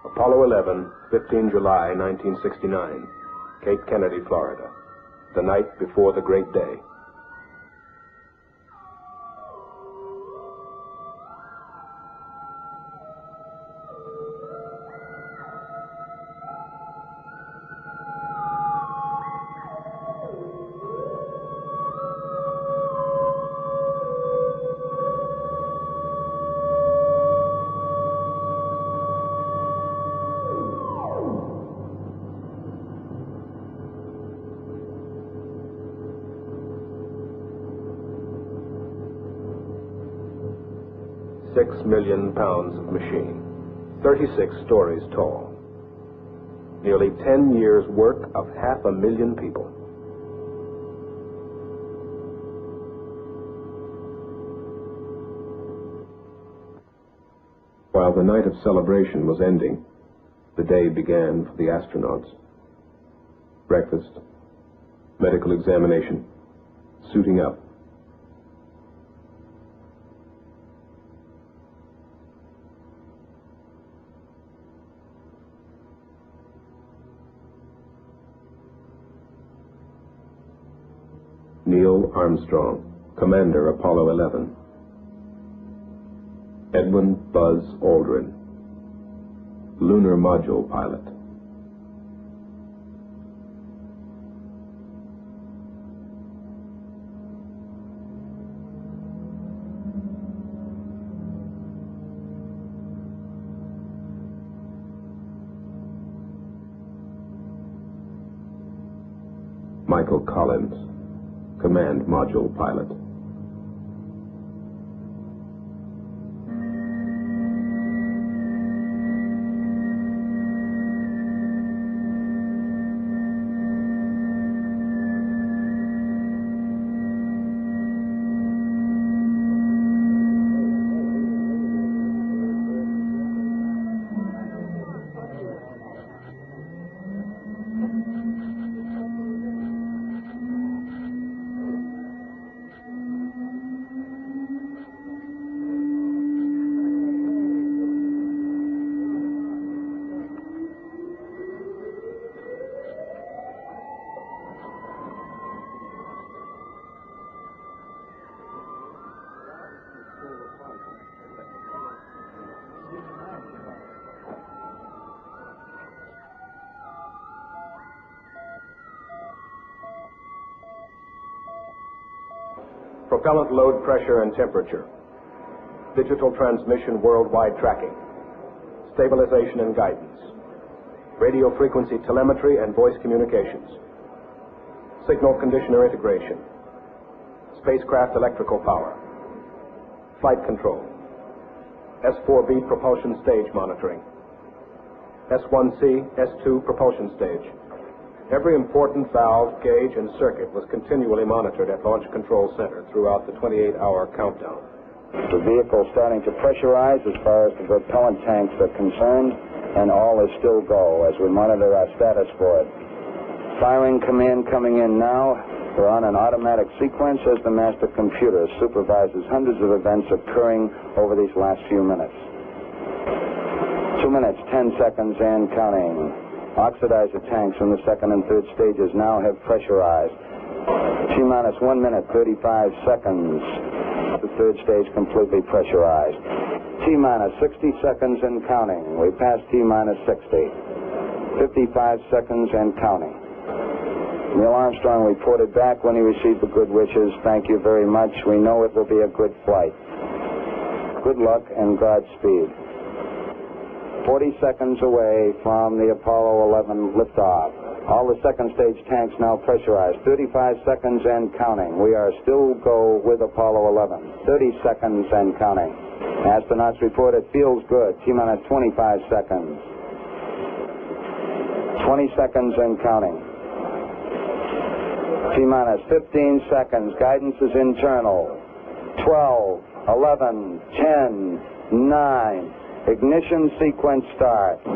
Apollo 11, 15 July 1969, Cape Kennedy, Florida. The night before the great day. $6 million of machine, 36 stories tall. Nearly 10 years' work of 500,000 people. While the night of celebration was ending, the day began for the astronauts. Breakfast, medical examination, suiting up. Neil Armstrong, Commander, Apollo 11. Edwin Buzz Aldrin, Lunar Module Pilot. Michael Collins, Command Module Pilot. Propellant load pressure and temperature. Digital transmission worldwide tracking. Stabilization and guidance. Radio frequency telemetry and voice communications. Signal conditioner integration. Spacecraft electrical power. Flight control. S4B propulsion stage monitoring. S1C, S2 propulsion stage. Every important valve, gauge, and circuit was continually monitored at Launch Control Center throughout the 28-hour countdown. The vehicle starting to pressurize as far as the propellant tanks are concerned, and all is still go as we monitor our status for it. Firing command coming in now. We're on an automatic sequence as the master computer supervises hundreds of events occurring over these last few minutes. 2 minutes, 10 seconds, and counting. Oxidizer tanks in the second and third stages now have pressurized. T-minus 1 minute, 35 seconds. The third stage completely pressurized. T-minus 60 seconds and counting. We passed T-minus 60. 55 seconds and counting. Neil Armstrong reported back when he received the good wishes. Thank you very much. We know it will be a good flight. Good luck and Godspeed. 40 seconds away from the Apollo 11 liftoff. All the second stage tanks now pressurized. 35 seconds and counting. We are still go with Apollo 11. 30 seconds and counting. Astronauts report it feels good. T-minus 25 seconds. 20 seconds and counting. T-minus 15 seconds. Guidance is internal. 12, 11, 10, 9. Ignition sequence start. 6.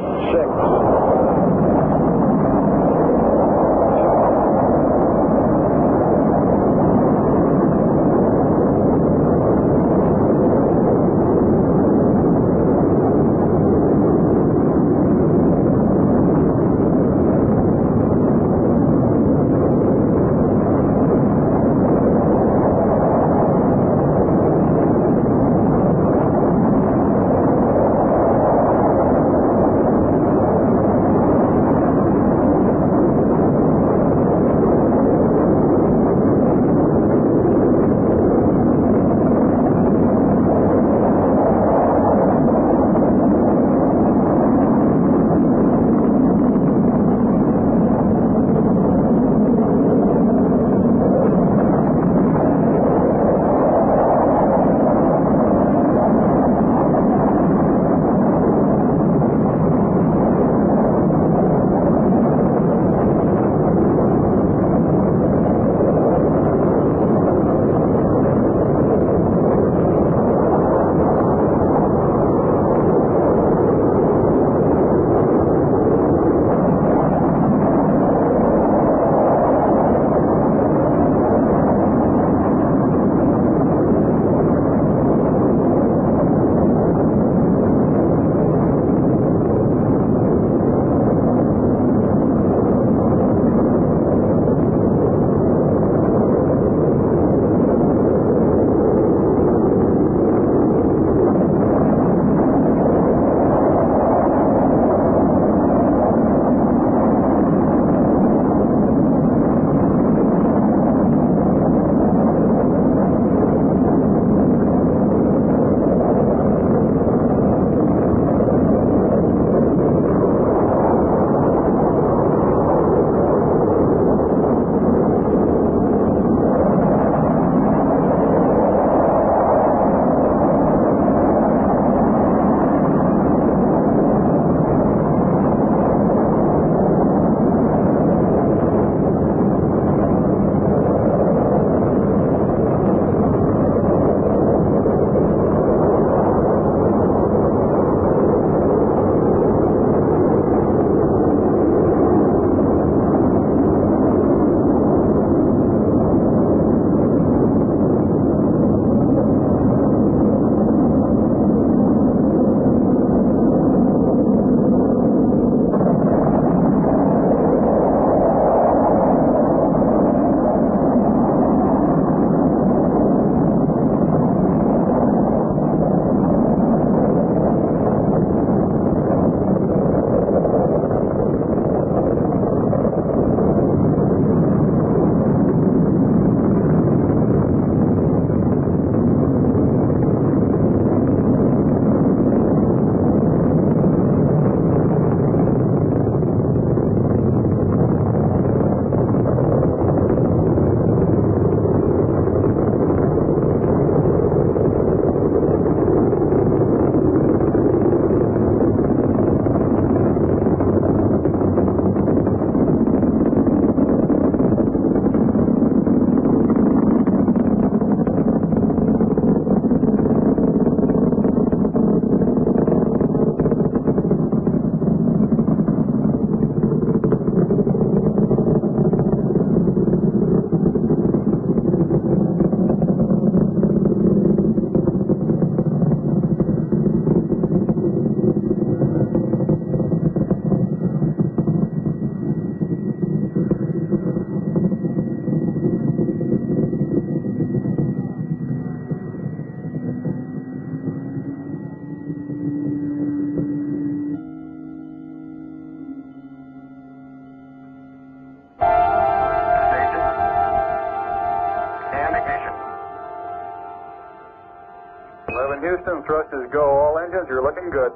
Roger, looking good.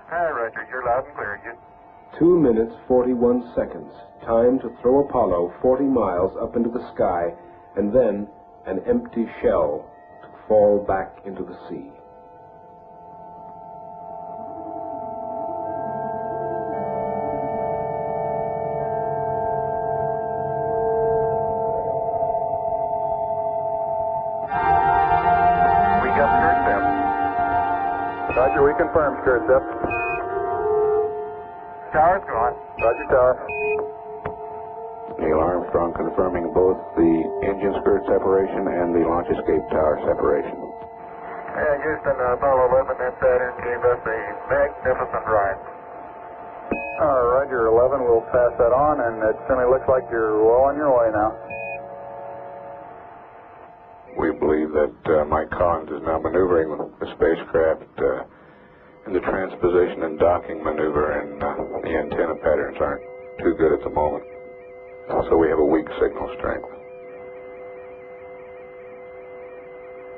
Hi, Roger, you're loud and clear. 2 minutes, 41 seconds. Time to throw Apollo 40 miles up into the sky, and then an empty shell to fall back into the sea. We got skirt depth. Roger, we confirm skirt depth. Tower's gone. Roger, tower. Neil Armstrong confirming both the engine skirt separation and the launch escape tower separation. Yeah, Houston, Apollo 11 and Saturn gave us a magnificent ride. Roger, 11, we'll pass that on, and it certainly looks like you're well on your way now. We believe that Mike Collins is now maneuvering the spacecraft in the transposition and docking maneuver, and the antenna patterns aren't too good at the moment. So we have a weak signal strength.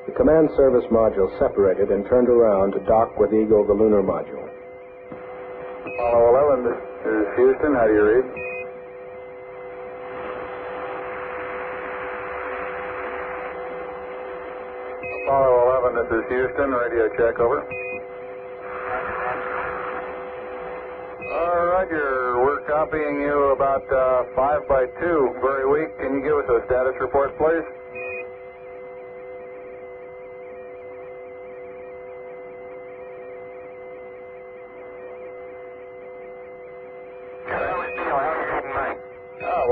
The command service module separated and turned around to dock with Eagle, the lunar module. Apollo 11, this is Houston. How do you read? Apollo 11, this is Houston. Radio check, over. Roger, we're copying you about 5 by 2, very weak. Can you give us a status report, please?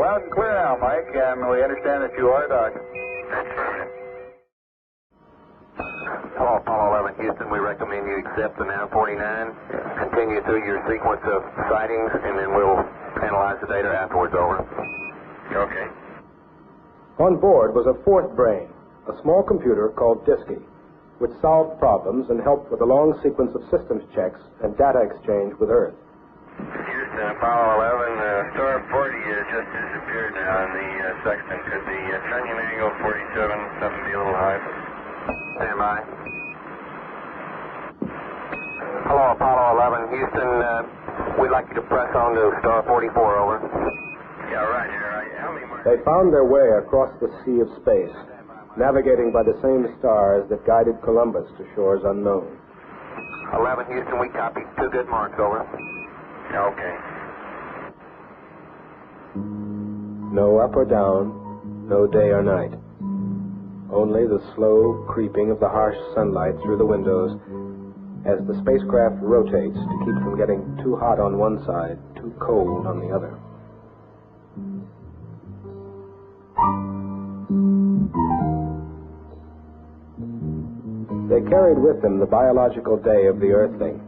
Loud and clear now, Mike, and we understand that you are docked. Hello, Apollo 11, Houston. We recommend you accept the nav 49, continue through your sequence of sightings, and then we'll analyze the data afterwards, over. Okay. On board was a fourth brain, a small computer called Disky, which solved problems and helped with a long sequence of systems checks and data exchange with Earth. Houston, Apollo 11, star 40 has just disappeared now in the sextant. Could the trunnion angle 47 something be a little high? Stand by. Hello, Apollo 11, Houston. We'd like you to press on to star 44, over. Yeah, Roger. How many more? They found their way across the sea of space, navigating by the same stars that guided Columbus to shores unknown. 11, Houston, we copy. 2 good marks, over. Okay. No up or down, no day or night. Only the slow creeping of the harsh sunlight through the windows as the spacecraft rotates to keep from getting too hot on one side, too cold on the other. They carried with them the biological day of the Earthling.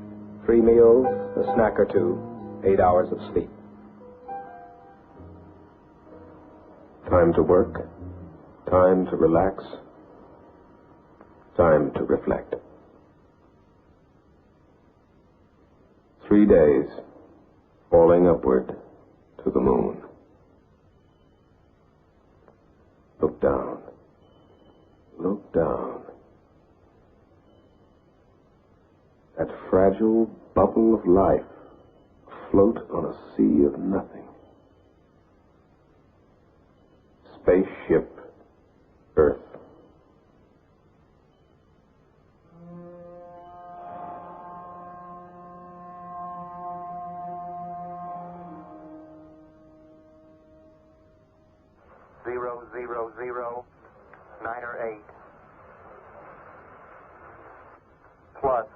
3 meals, a snack or two, 8 hours of sleep. Time to work, time to relax, time to reflect. 3 days, falling upward to the moon. Look down, look down. That fragile bubble of life afloat on a sea of nothing. Spaceship Earth. Zero, 9 or 8. Plus.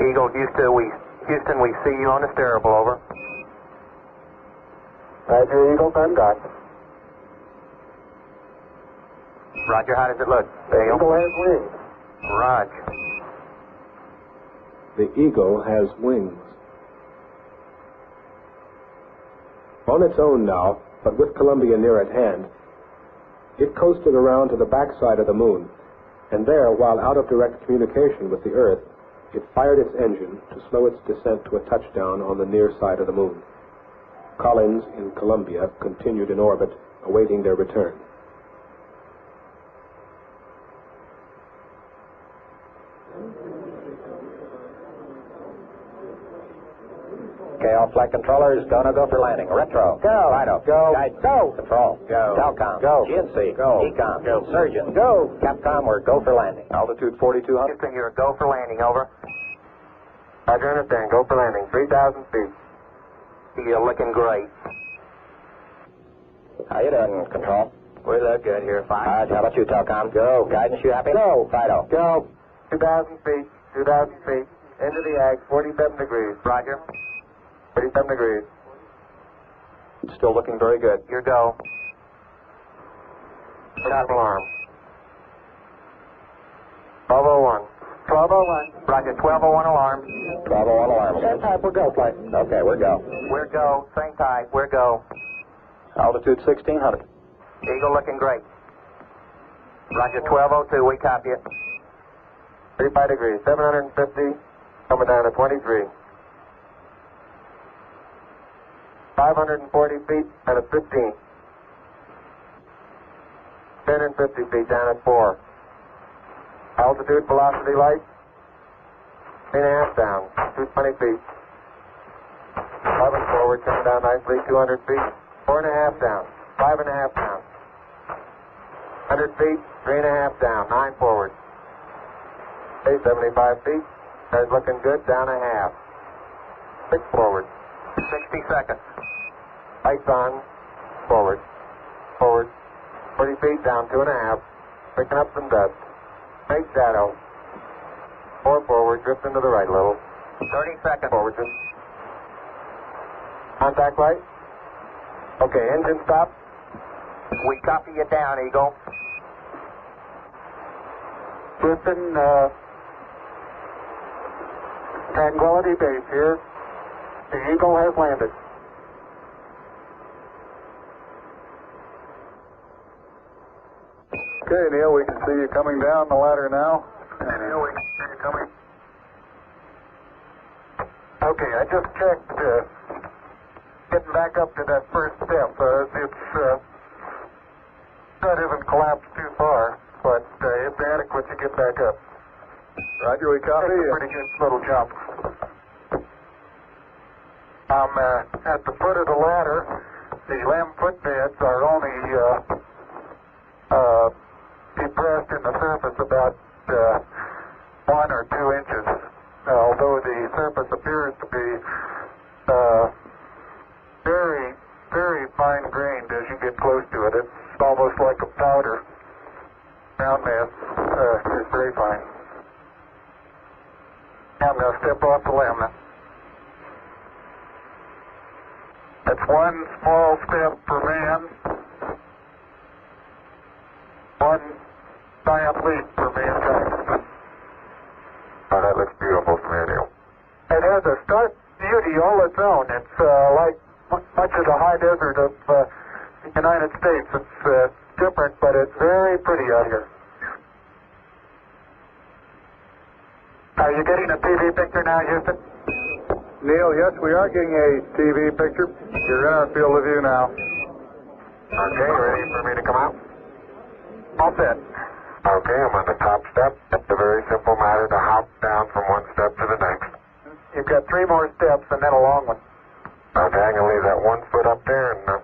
Eagle, Houston, we see you on the steerable, over. Roger, Eagle, I'm docked. Roger, how does it look? The Eagle has wings. Roger. The Eagle has wings. On its own now, but with Columbia near at hand, it coasted around to the backside of the moon, and there, while out of direct communication with the Earth, it fired its engine to slow its descent to a touchdown on the near side of the moon. Collins in Columbia continued in orbit, awaiting their return. Okay, all flight controllers, go for landing. Retro. Go. Fido. Go. Guide. Go. Control. Go. Telcom. Go. GNC. Go. Ecom. Go. Surgeon. Go. Capcom, we're go for landing. Altitude 4,200. Houston, you're go for landing, over. Roger, understand. Go for landing. 3,000 feet. You're looking great. How you doing, Control? We look good here, All right, how about you, Telcom? Go. Guidance, you happy? Go. Fido. Go. 2,000 feet. 2,000 feet. Into the ag. 47 degrees. Roger. 47 degrees. Still looking very good. Your go. Stop alarm. 1201. 1201. Roger, 1201 alarm. 1201 alarm. Same type, we're go, flight. Okay, we're go. We're go. Same type. We're go. Altitude 1,600. Eagle looking great. Roger, 1202. We copy it. 35 degrees. 750. Coming down to 23. 540 feet and a 15. 10 and 50 feet down at 4. Altitude, velocity, light. 3.5 down. 220 feet. 11 forward, coming down nicely. 200 feet. 4.5 down. 5.5 down. 100 feet. 3.5 down. 9 forward. Okay, 75 feet. That's looking good. Down a half. 6 forward. 60 seconds. Lights on. Forward. Forward. 40 feet down, 2.5. Picking up some dust. Make shadow. 4 forward, drift into the right a little. 30 seconds. Forward, just. Contact light. Okay, engine stop. We copy you down, Eagle. Houston, Tranquility Base here. The Eagle has landed. Okay, Neil, we can see you coming down the ladder now. Neil, we can see you coming. Okay, I just checked getting back up to that first step. That isn't collapsed too far, but it's adequate to get back up. Roger, we copy. It's a pretty good little jump. I'm at the foot of the ladder. The LEM footbeds are only depressed in the surface about 1 or 2 inches, although the surface appears to be very, very fine-grained as you get close to it. It's almost like a powder. Ground mass is very fine. I'm going to step off the LEM now. That's 1 small step for man, 1 giant leap for mankind. Oh, that looks beautiful from here, Neil. It has a stark beauty all its own. It's like much of the high desert of the United States. It's different, but it's very pretty out here. Are you getting a TV picture now, Houston? Neil, yes, we are getting a TV picture. You're in our field of view now. Okay, ready for me to come out? All set. Okay, I'm on the top step. It's a very simple matter to hop down from one step to the next. You've got 3 more steps and then a long one. Okay, I'm going to leave that 1 foot up there and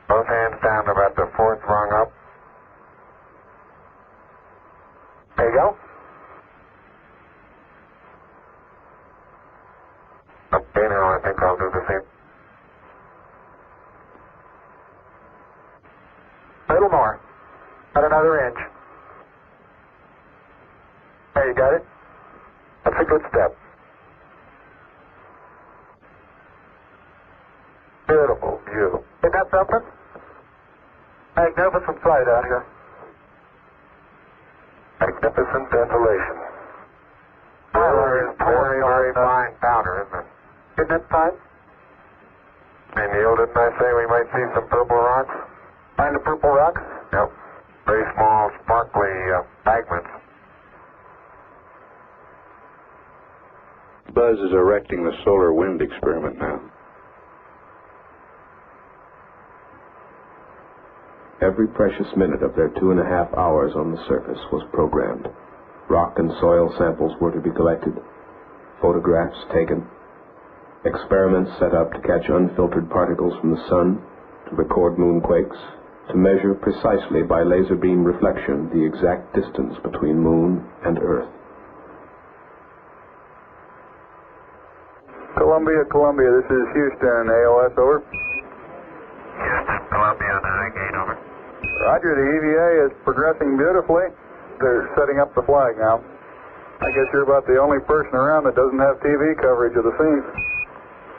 both hands down to about the 4th rung up. There you go. Okay, now I think I'll do the same. A little more. About another inch. There, you got it? That's a good step. Beautiful view. Isn't that something? Magnificent sight out here. magnificent desolation. Tyler is very, very fine powder, isn't it? Isn't it, Ty? And Neil, didn't I say we might see some purple rocks? Find the purple rocks? Yep. Very small, sparkly fragments. Buzz is erecting the solar wind experiment now. Every precious minute of their 2.5 hours on the surface was programmed. Rock and soil samples were to be collected, photographs taken, experiments set up to catch unfiltered particles from the sun, to record moonquakes, to measure precisely by laser beam reflection the exact distance between moon and Earth. Columbia, this is Houston, AOS, over. Houston, Columbia on the high gate, over. Roger, the EVA is progressing beautifully. They're setting up the flag now. I guess you're about the only person around that doesn't have TV coverage of the scene.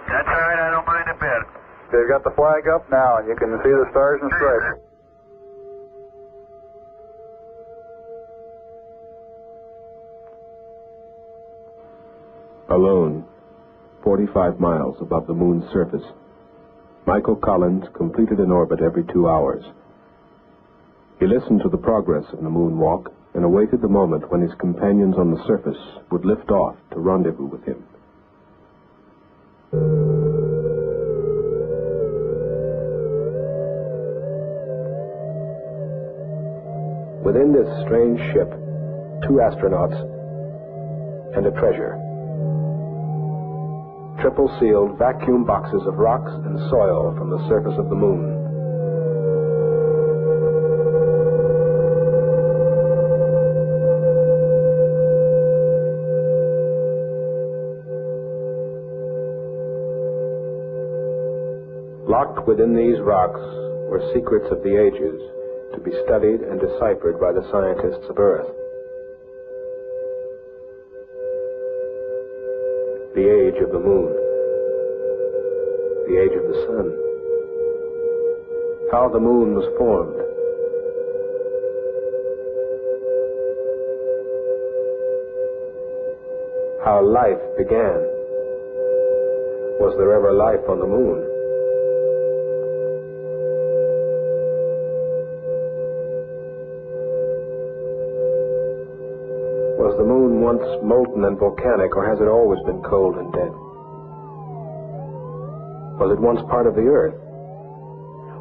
That's all right, I don't mind a bit. They've got the flag up now, and you can see the stars and stripes. Alone, 45 miles above the moon's surface, Michael Collins completed an orbit every 2 hours. He listened to the progress of the moonwalk and awaited the moment when his companions on the surface would lift off to rendezvous with him. Within this strange ship, 2 astronauts and a treasure. Triple-sealed vacuum boxes of rocks and soil from the surface of the moon. Locked within these rocks were secrets of the ages to be studied and deciphered by the scientists of Earth. The age of the moon, the age of the sun, how the moon was formed, how life began. Was there ever life on the moon? Was the moon once molten and volcanic, or has it always been cold and dead? Was it once part of the Earth?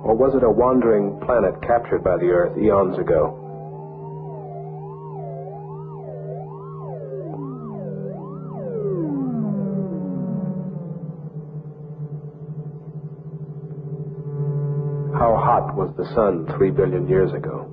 Or was it a wandering planet captured by the Earth eons ago? How hot was the sun 3 billion years ago?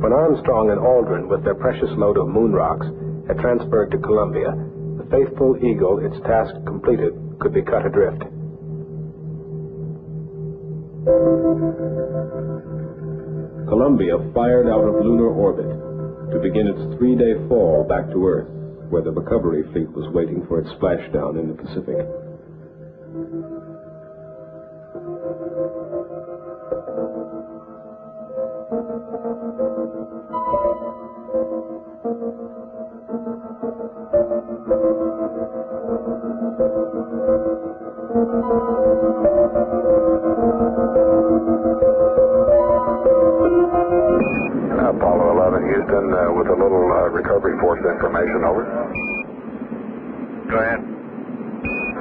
When Armstrong and Aldrin, with their precious load of moon rocks, had transferred to Columbia, the faithful Eagle, its task completed, could be cut adrift. Columbia fired out of lunar orbit to begin its 3-day fall back to Earth, where the recovery fleet was waiting for its splashdown in the Pacific. Apollo 11, Houston, with a little recovery force information, over. Go ahead.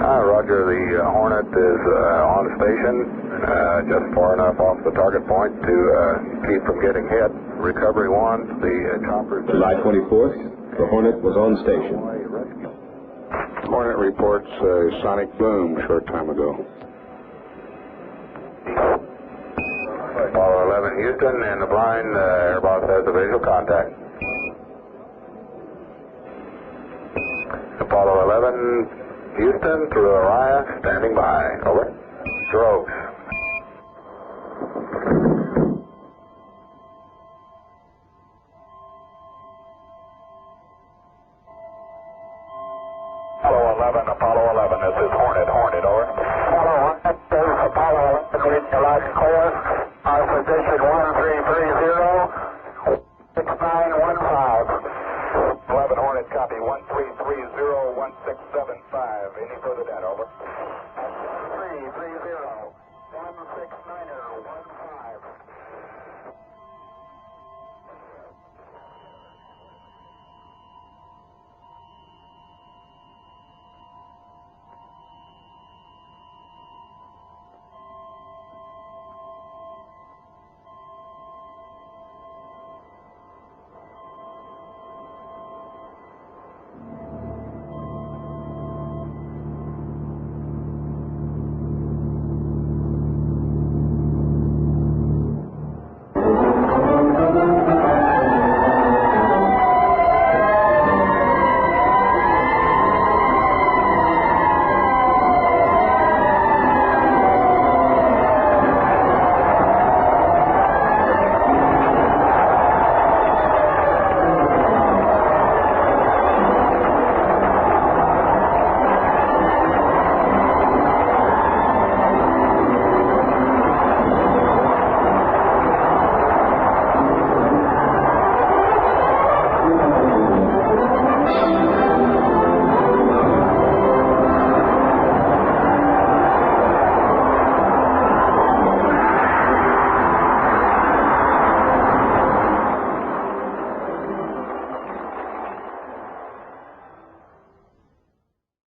Roger, the Hornet is on station, just far enough off the target point to keep from getting hit. Recovery 1, the chopper... July 24th, the Hornet was on station. Hornet reports a sonic boom a short time ago. Apollo 11 Houston, and the blind air boss has a visual contact. Apollo 11 Houston through Orion, standing by. Over. Strokes. Apollo 11, this is Hornet, over. Apollo 1, this is Apollo 11, reading your last course. Our position 1330, 6915. 11 Hornet, copy 1330-1675. Any further data, over. 330-169er-15.